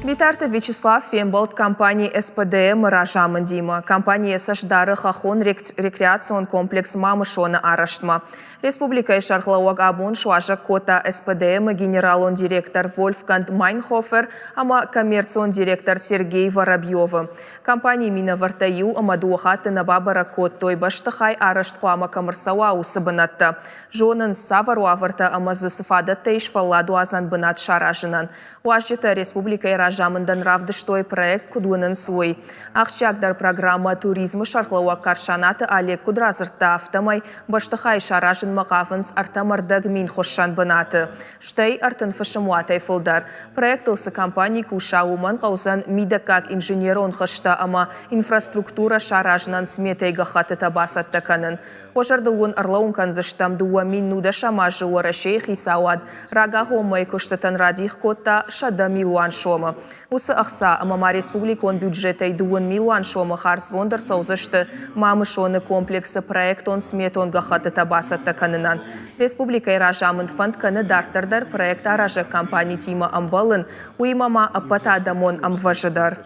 Битарты Вячеслав Фемболт компании СПДМ Ражамын Дима. Компания Сашдары Хахон рекреацион комплекс Мамышона Араштма. Республика Шархлауаг Абун Шуажа Кота СПДМ генерал-он директор Вольфганг Майнхофер, ама коммерцион директор Сергей Воробьев. Компания Мина Вартаю Амадуахаты Набабара Кот Тойбаштахай Араштхуама Камарсауа Усабанатта. Жонын Саваруаварта Амазасыфада Тейшфалладу Азан Банат Шаражинан. Уажжета Республика Ражамындан равдыштой проект кудуынын свой. Ақшагдар программа туризмы шархлауа каршанаты Олег Кудразырта автомай баштахай шаражын мақафынс артамардаг мин хошшан банаты. Штай артын фашамуатай фылдар. Проектылсы компании куша уман қаузан мидакак инженерон хышта ама инфраструктура шаражнан сметай гахаты табасат таканын. Ожардылуын арлауын канзыштам дуа мин нуда шамажы уара шейх Исауад рага хомай куштатан радих котта шада милуан шома. Усы ақса амама республикон бюджетай 2 миллион шома харс гондар саузышты мамышоны комплексы проектон сметон гахаты табасат таканынан. Республикай Ражамын фонд каны дартардар проект аража компания тима амбалын уймама апата дамон амважадар.